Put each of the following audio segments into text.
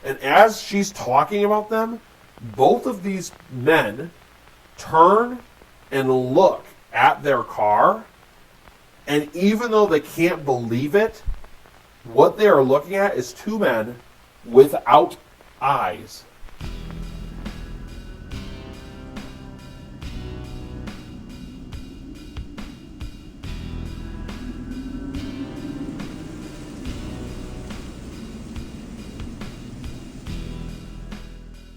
And as she's talking about them, both of these men turn and look at their car, and even though they can't believe it, what they are looking at is two men without eyes.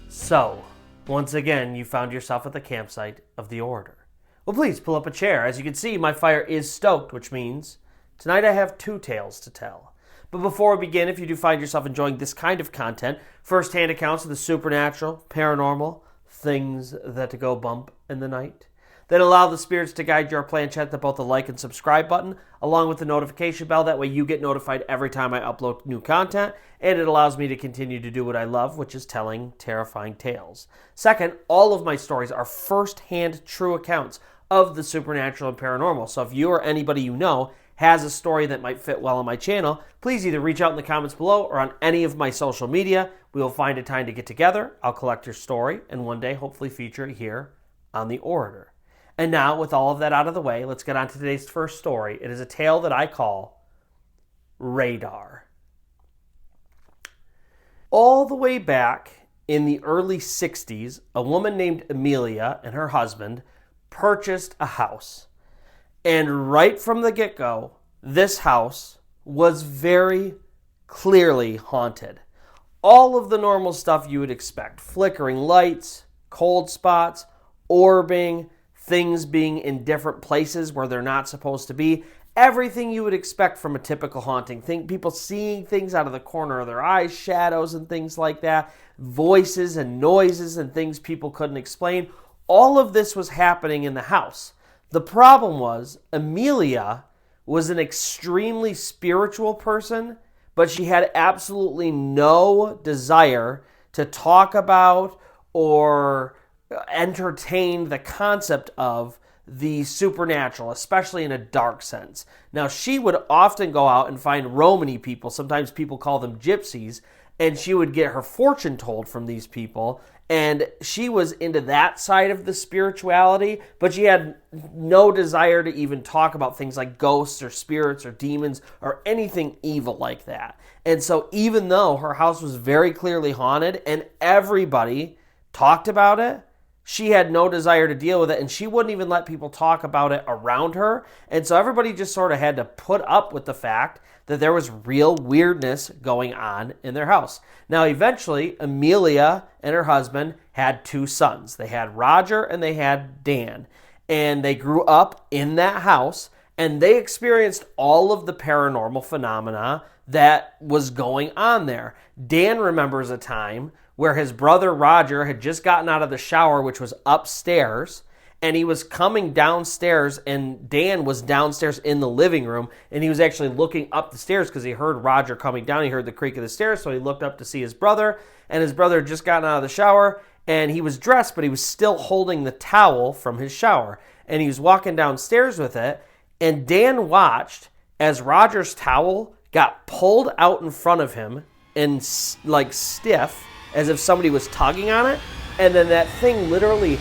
So, once again, you found yourself at the campsite of the Orator. Well, please pull up a chair. As you can see, my fire is stoked, which means tonight I have two tales to tell. But before we begin, if you do find yourself enjoying this kind of content, first-hand accounts of the supernatural, paranormal, things that go bump in the night, then allow the spirits to guide your planchette to both the like and subscribe button, along with the notification bell. That way you get notified every time I upload new content, and it allows me to continue to do what I love, which is telling terrifying tales. Second, all of my stories are first-hand true accounts of the supernatural and paranormal. So if you or anybody you know has a story that might fit well on my channel, please either reach out in the comments below or on any of my social media. We will find a time to get together. I'll collect your story and one day hopefully feature it here on The Orator. And now, with all of that out of the way, let's get on to today's first story. It is a tale that I call Radar. All the way back in the early 60s, a woman named Amelia and her husband purchased a house. And right from the get-go, this house was very clearly haunted. All of the normal stuff you would expect. Flickering lights, cold spots, orbing, things being in different places where they're not supposed to be. Everything you would expect from a typical haunting. People seeing things out of the corner of their eyes, shadows and things like that, voices and noises and things people couldn't explain. All of this was happening in the house. The problem was, Amelia was an extremely spiritual person, but she had absolutely no desire to talk about or entertain the concept of the supernatural, especially in a dark sense. Now, she would often go out and find Romany people, sometimes people call them gypsies, and she would get her fortune told from these people, and she was into that side of the spirituality, but she had no desire to even talk about things like ghosts or spirits or demons or anything evil like that. And so even though her house was very clearly haunted and everybody talked about it, she had no desire to deal with it, and she wouldn't even let people talk about it around her. And so everybody just sort of had to put up with the fact that there was real weirdness going on in their house. Now, eventually, Amelia and her husband had two sons. They had Roger and they had Dan. And they grew up in that house, and they experienced all of the paranormal phenomena that was going on there. Dan remembers a time where his brother Roger had just gotten out of the shower, which was upstairs, and he was coming downstairs, and Dan was downstairs in the living room, and he was actually looking up the stairs because he heard Roger coming down. He heard the creak of the stairs, so he looked up to see his brother, and his brother had just gotten out of the shower, and he was dressed, but he was still holding the towel from his shower, and he was walking downstairs with it, and Dan watched as Roger's towel got pulled out in front of him and like stiff, as if somebody was tugging on it, and then that thing literally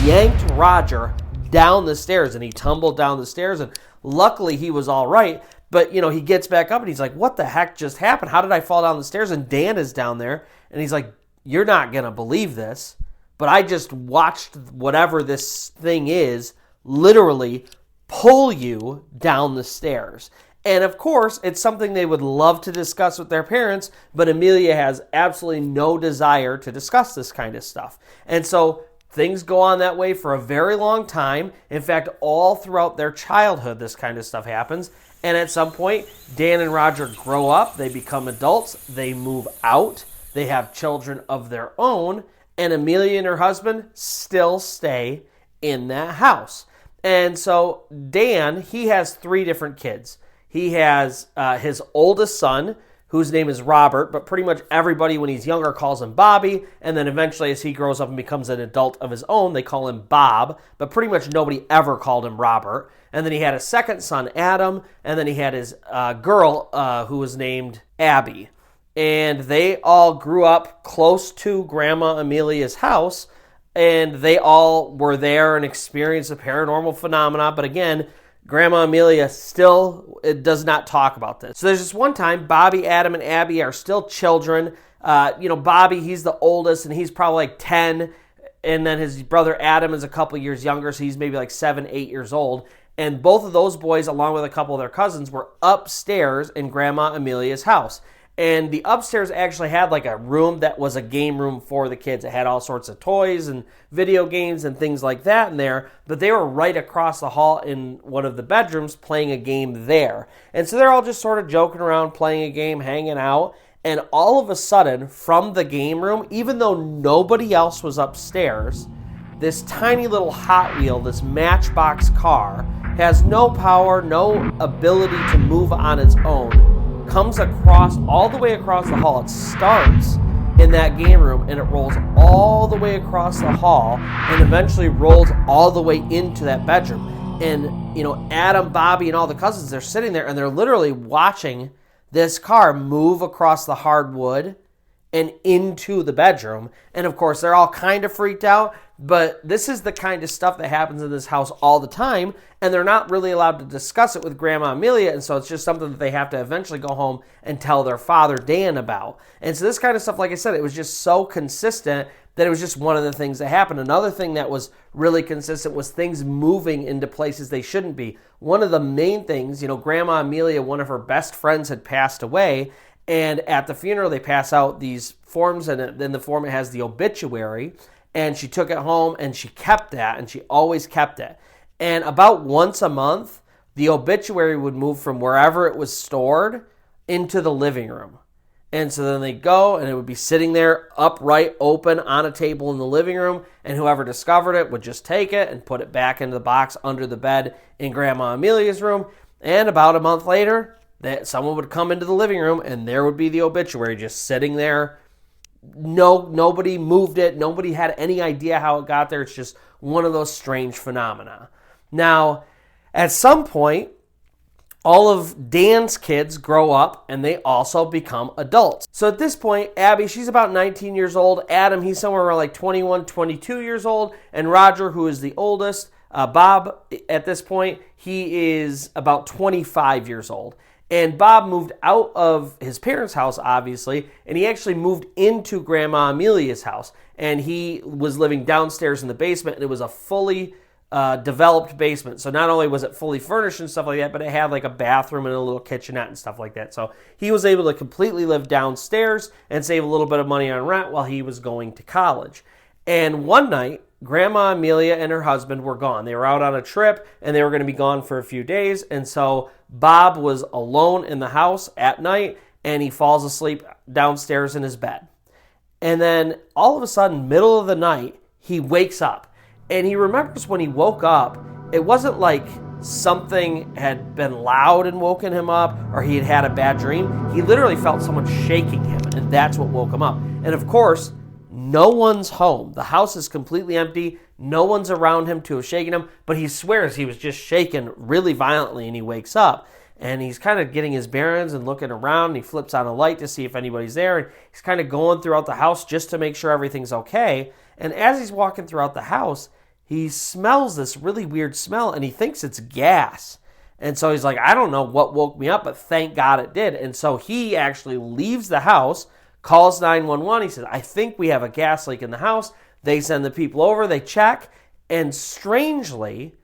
yanked Roger down the stairs, and he tumbled down the stairs, and luckily he was all right, but, he gets back up, and he's like, what the heck just happened? How did I fall down the stairs? And Dan is down there, and he's like, you're not going to believe this, but I just watched whatever this thing is literally pull you down the stairs. And of course, it's something they would love to discuss with their parents, but Amelia has absolutely no desire to discuss this kind of stuff. And so things go on that way for a very long time. In fact, all throughout their childhood, this kind of stuff happens. And at some point, Dan and Roger grow up, they become adults, they move out, they have children of their own, and Amelia and her husband still stay in that house. And so Dan, he has 3 different kids. He has his oldest son, whose name is Robert, but pretty much everybody when he's younger calls him Bobby, and then eventually as he grows up and becomes an adult of his own, they call him Bob, but pretty much nobody ever called him Robert. And then he had a second son, Adam, and then he had his girl, who was named Abby. and they all grew up close to Grandma Amelia's house, and they all were there and experienced a paranormal phenomena. But again, Grandma Amelia still does not talk about this. So there's this one time, Bobby, Adam, and Abby are still children. Bobby, he's the oldest, and he's probably like 10, and then his brother Adam is a couple years younger, so he's maybe like 7, 8 years old. And both of those boys, along with a couple of their cousins, were upstairs in Grandma Amelia's house. And the upstairs actually had like a room that was a game room for the kids. It had all sorts of toys and video games and things like that in there. But they were right across the hall in one of the bedrooms playing a game there. And so they're all just sort of joking around, playing a game, hanging out. And all of a sudden, from the game room, even though nobody else was upstairs, this tiny little Hot Wheel, this Matchbox car, has no power, no ability to move on its own, comes across, all the way across the hall. It starts in that game room, and it rolls all the way across the hall, and eventually rolls all the way into that bedroom. And, Adam, Bobby, and all the cousins, they're sitting there, and they're literally watching this car move across the hardwood and into the bedroom. And of course, they're all kind of freaked out, but this is the kind of stuff that happens in this house all the time, and they're not really allowed to discuss it with Grandma Amelia, and so it's just something that they have to eventually go home and tell their father, Dan, about. And so this kind of stuff, like I said, it was just so consistent that it was just one of the things that happened. Another thing that was really consistent was things moving into places they shouldn't be. One of the main things, Grandma Amelia, one of her best friends, had passed away, and at the funeral, they pass out these forms, and in the form it has the obituary, and she took it home, and she kept that, and she always kept it. And about once a month, the obituary would move from wherever it was stored into the living room. And so then they'd go, and it would be sitting there upright, open, on a table in the living room, and whoever discovered it would just take it and put it back into the box under the bed in Grandma Amelia's room. And about a month later, that someone would come into the living room, and there would be the obituary just sitting there. Nobody moved it. Nobody had any idea how it got there. It's just one of those strange phenomena. Now, at some point, all of Dan's kids grow up, and they also become adults. So at this point, Abby, she's about 19 years old. Adam, he's somewhere around like 21, 22 years old. And Roger, who is the oldest, Bob, at this point, he is about 25 years old. And Bob moved out of his parents' house, obviously, and he actually moved into Grandma Amelia's house. And he was living downstairs in the basement, and it was a fully developed basement. So not only was it fully furnished and stuff like that, but it had like a bathroom and a little kitchenette and stuff like that. So he was able to completely live downstairs and save a little bit of money on rent while he was going to college. And one night, Grandma Amelia and her husband were gone. They were out on a trip, and they were going to be gone for a few days. And so Bob was alone in the house at night, and he falls asleep downstairs in his bed. And then all of a sudden, middle of the night, he wakes up. And he remembers when he woke up, it wasn't like something had been loud and woken him up, or he had had a bad dream. He literally felt someone shaking him, and that's what woke him up. And of course, no one's home. The house is completely empty. No one's around him to have shaken him, but he swears he was just shaken really violently, and he wakes up. And he's kind of getting his bearings and looking around, and he flips on a light to see if anybody's there. And he's kind of going throughout the house just to make sure everything's okay. And as he's walking throughout the house, he smells this really weird smell, and he thinks it's gas. And so he's like, I don't know what woke me up, but thank God it did. And so he actually leaves the house, calls 911. He says, I think we have a gas leak in the house. They send the people over, they check, and strangely,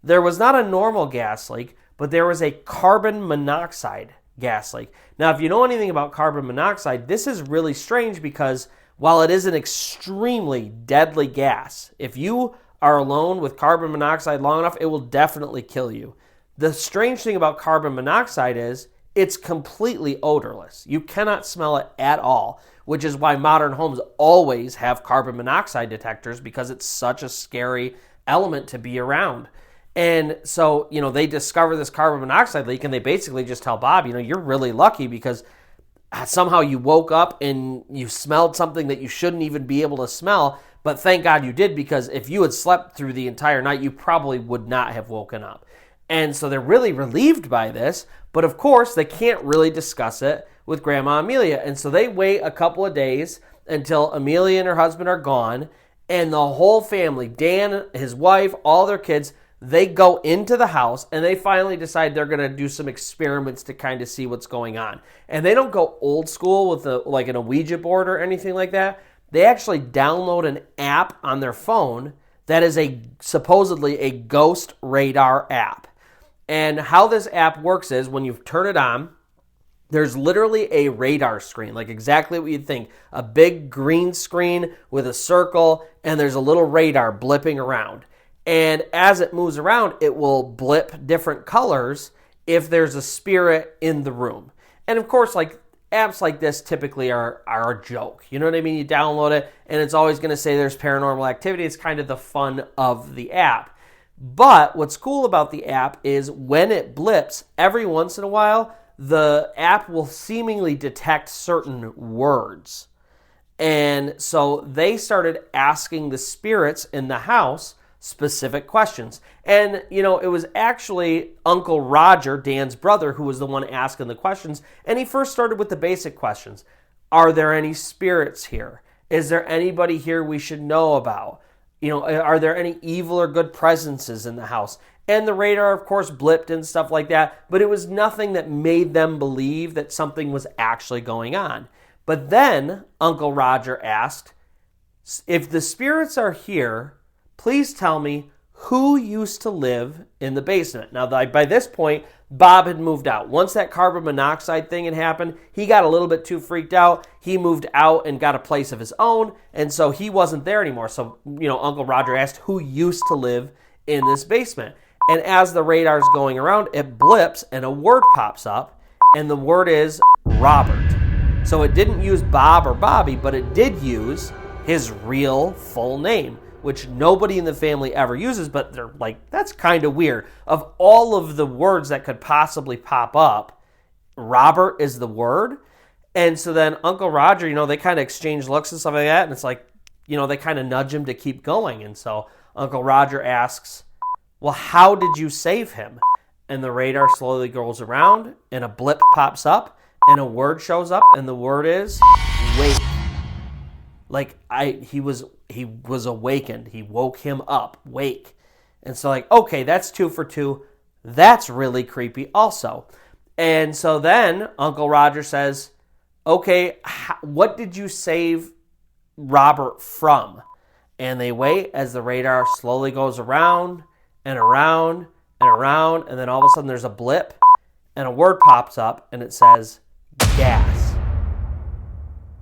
there was not a normal gas leak, but there was a carbon monoxide gas leak. Now, if you know anything about carbon monoxide, this is really strange because while it is an extremely deadly gas, if you are alone with carbon monoxide long enough, it will definitely kill you. The strange thing about carbon monoxide is it's completely odorless. You cannot smell it at all, which is why modern homes always have carbon monoxide detectors, because it's such a scary element to be around. And so, they discover this carbon monoxide leak, and they basically just tell Bob, you're really lucky because somehow you woke up and you smelled something that you shouldn't even be able to smell. But thank God you did, because if you had slept through the entire night, you probably would not have woken up. And so they're really relieved by this, but of course they can't really discuss it with Grandma Amelia. And so they wait a couple of days until Amelia and her husband are gone, and the whole family, Dan, his wife, all their kids, they go into the house and they finally decide they're going to do some experiments to kind of see what's going on. And they don't go old school with like an Ouija board or anything like that. They actually download an app on their phone that is supposedly a ghost radar app. And how this app works is when you turn it on, there's literally a radar screen, like exactly what you'd think. A big green screen with a circle, and there's a little radar blipping around. And as it moves around, it will blip different colors if there's a spirit in the room. And of course, like apps like this typically are a joke. You know what I mean? You download it, and it's always going to say there's paranormal activity. It's kind of the fun of the app. But what's cool about the app is when it blips, every once in a while, the app will seemingly detect certain words. And so they started asking the spirits in the house specific questions. And, it was actually Uncle Roger, Dan's brother, who was the one asking the questions. And he first started with the basic questions. Are there any spirits here? Is there anybody here we should know about? Are there any evil or good presences in the house? And the radar, of course, blipped and stuff like that, but it was nothing that made them believe that something was actually going on. But then Uncle Roger asked, if the spirits are here, please tell me who used to live in the basement. Now, by this point, Bob had moved out. Once that carbon monoxide thing had happened, he got a little bit too freaked out. He moved out and got a place of his own, and so he wasn't there anymore. So, Uncle Roger asked who used to live in this basement. And as the radar's going around, it blips and a word pops up, and the word is Robert. So it didn't use Bob or Bobby, but it did use his real full name, which nobody in the family ever uses, but they're like, that's kind of weird. Of all of the words that could possibly pop up, Robert is the word. And so then Uncle Roger, they kind of exchange looks and stuff like that, and it's like, they kind of nudge him to keep going. And so Uncle Roger asks, well, how did you save him? And the radar slowly goes around, and a blip pops up, and a word shows up, and the word is wake. Like he was awakened. He woke him up. Wake. And so okay, that's 2 for 2. That's really creepy also. And so then Uncle Roger says, okay, what did you save Robert from? And they wait as the radar slowly goes around and around and around, and then all of a sudden there's a blip, and a word pops up, and it says, gas.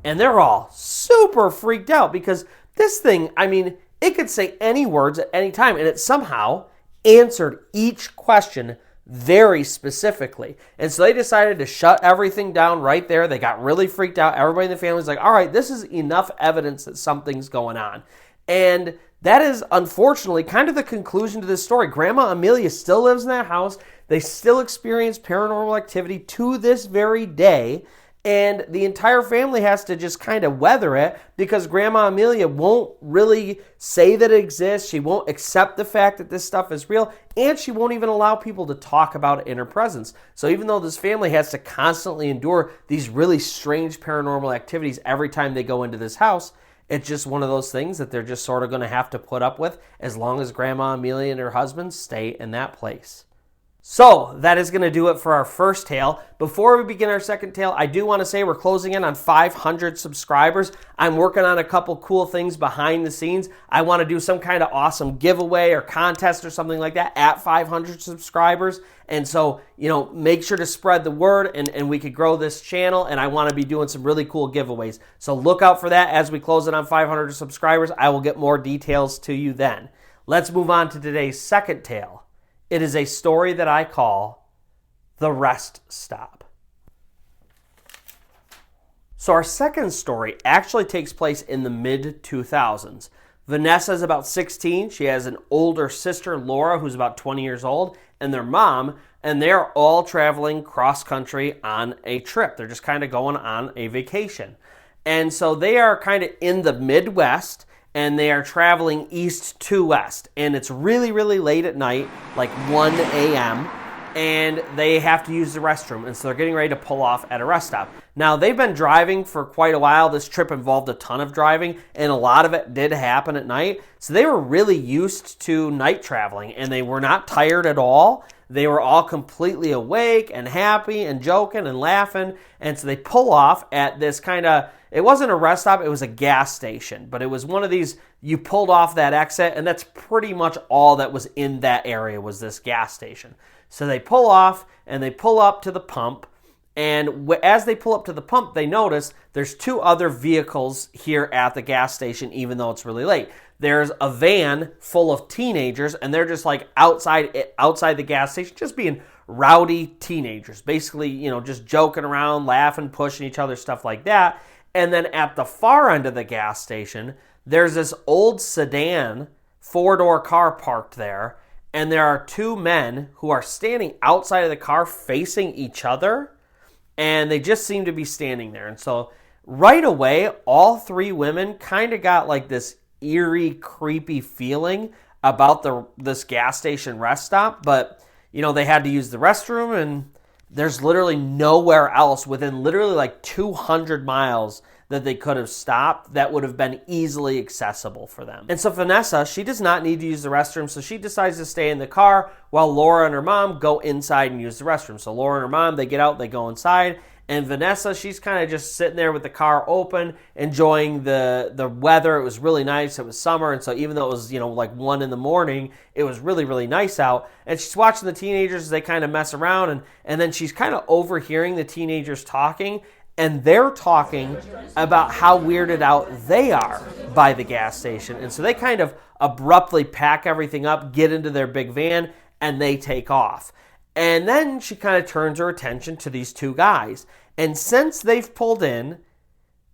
And they're all super freaked out because this thing, it could say any words at any time, and it somehow answered each question very specifically. And so they decided to shut everything down right there. They got really freaked out. Everybody in the family was like, all right, this is enough evidence that something's going on. And that is, unfortunately, kind of the conclusion to this story. Grandma Amelia still lives in that house. They still experience paranormal activity to this very day. And the entire family has to just kind of weather it because Grandma Amelia won't really say that it exists. She won't accept the fact that this stuff is real. And she won't even allow people to talk about it in her presence. So even though this family has to constantly endure these really strange paranormal activities every time they go into this house, it's just one of those things that they're just sort of going to have to put up with as long as Grandma Amelia and her husband stay in that place. So that is going to do it for our first tale. Before we begin our second tale, I do want to say we're closing in on 500 subscribers. I'm working on a couple cool things behind the scenes. I want to do some kind of awesome giveaway or contest or something like that at 500 subscribers. And so, make sure to spread the word and we could grow this channel. And I want to be doing some really cool giveaways. So look out for that as we close in on 500 subscribers. I will get more details to you then. Let's move on to today's second tale. It is a story that I call The Rest Stop. So our second story actually takes place in the mid-2000s. Vanessa is about 16. She has an older sister, Laura, who's about 20 years old, and their mom, and they're all traveling cross-country on a trip. They're just kind of going on a vacation. And so they are kind of in the Midwest, and they are traveling east to west. And it's really, really late at night, like 1 a.m., and they have to use the restroom. And so they're getting ready to pull off at a rest stop. Now, they've been driving for quite a while. This trip involved a ton of driving, and a lot of it did happen at night. So they were really used to night traveling, and they were not tired at all. They were all completely awake and happy and joking and laughing. And so they pull off at this kind of, it wasn't a rest stop, it was a gas station. But it was one of these, you pulled off that exit, and that's pretty much all that was in that area was this gas station. So they pull off, and they pull up to the pump. And as they pull up to the pump, they notice there's 2 other vehicles here at the gas station, even though it's really late. There's a van full of teenagers, and they're just like outside the gas station, just being rowdy teenagers. Basically, just joking around, laughing, pushing each other, stuff like that. And then at the far end of the gas station, there's this old sedan 4-door car parked there. And there are 2 men who are standing outside of the car facing each other. And they just seem to be standing there. And so right away, all 3 women kind of got like this eerie, creepy feeling about this gas station rest stop. But, they had to use the restroom, and there's literally nowhere else within literally like 200 miles that they could have stopped that would have been easily accessible for them. And so Vanessa, she does not need to use the restroom, so she decides to stay in the car while Laura and her mom go inside and use the restroom. So Laura and her mom, they get out, they go inside, and Vanessa, she's kind of just sitting there with the car open, enjoying the weather. It was really nice. It was summer, and so even though it was, like 1 in the morning, it was really, really nice out. And she's watching the teenagers as they kind of mess around, and then she's kind of overhearing the teenagers talking, and they're talking about how weirded out they are by the gas station. And so they kind of abruptly pack everything up, get into their big van, and they take off. And then she kind of turns her attention to these 2 guys. And since they've pulled in,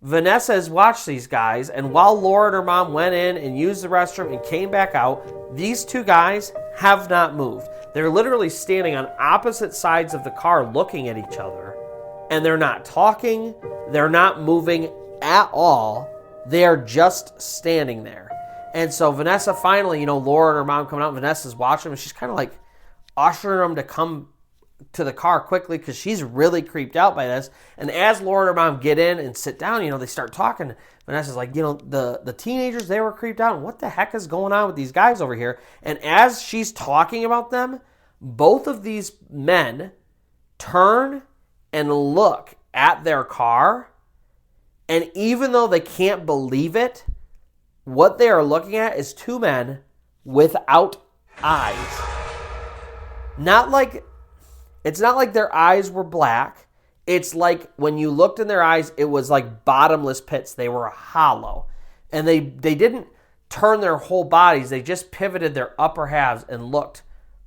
Vanessa has watched these guys, and while Laura and her mom went in and used the restroom and came back out, these 2 guys have not moved. They're literally standing on opposite sides of the car looking at each other. And they're not talking, they're not moving at all, they are just standing there. And so Vanessa finally, Laura and her mom coming out, Vanessa's watching them, and she's kind of like ushering them to come to the car quickly because she's really creeped out by this. And as Laura and her mom get in and sit down, they start talking. Vanessa's like, the teenagers, they were creeped out, and what the heck is going on with these guys over here? And as she's talking about them, both of these men turn and look at their car, and even though they can't believe it, what they are looking at is 2 men without eyes. It's not like their eyes were black. It's like when you looked in their eyes, it was like bottomless pits. They were hollow. And they didn't turn their whole bodies. They just pivoted their upper halves and looked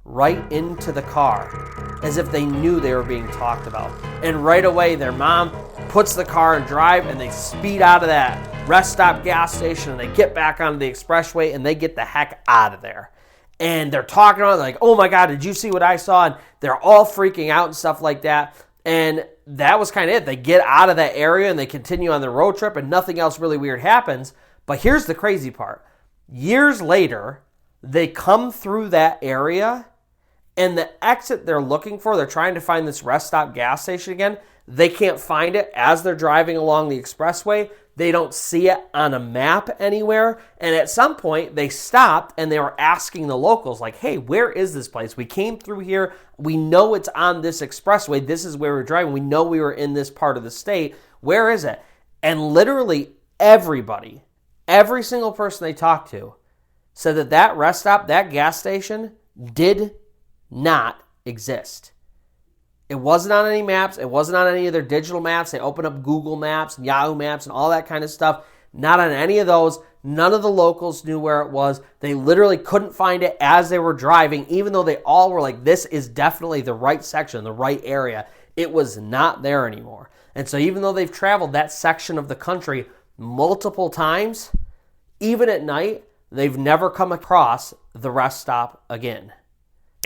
right into the car as if they knew they were being talked about. And right away, their mom puts the car in drive, and they speed out of that rest stop gas station, and they get back onto the expressway, and they get the heck out of there. And they're talking about it, like, oh my God, did you see what I saw? And they're all freaking out and stuff like that. And that was kind of it. They get out of that area, and they continue on their road trip, and nothing else really weird happens. But here's the crazy part. Years later, they come through that area, and the exit they're looking for, they're trying to find this rest stop gas station again. They can't find it as they're driving along the expressway. They don't see it on a map anywhere. And at some point, they stopped and they were asking the locals, like, hey, where is this place? We came through here. We know it's on this expressway. This is where we're driving. We know we were in this part of the state. Where is it? And literally everybody, every single person they talked to said that that rest stop, that gas station did not exist. It wasn't on any maps. It wasn't on any of their digital maps. They opened up Google Maps and Yahoo Maps and all that kind of stuff. Not on any of those. None of the locals knew where it was. They literally couldn't find it as they were driving, even though they all were like, this is definitely the right section, the right area. It was not there anymore. And so even though they've traveled that section of the country multiple times, even at night, they've never come across the rest stop again.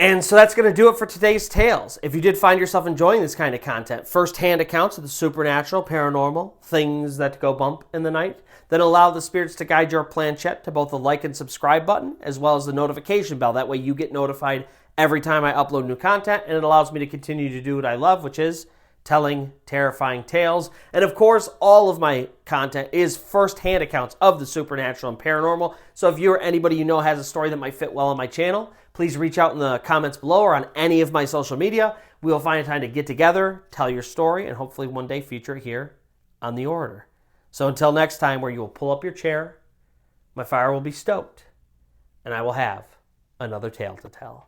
And so that's going to do it for today's tales. If you did find yourself enjoying this kind of content, first-hand accounts of the supernatural, paranormal, things that go bump in the night, then allow the spirits to guide your planchette to both the like and subscribe button, as well as the notification bell. That way you get notified every time I upload new content, and it allows me to continue to do what I love, which is telling terrifying tales. And of course, all of my content is first-hand accounts of the supernatural and paranormal. So if you or anybody you know has a story that might fit well on my channel, please reach out in the comments below or on any of my social media. We will find a time to get together, tell your story, and hopefully one day feature it here on The Orator. So until next time, where you will pull up your chair, my fire will be stoked, and I will have another tale to tell.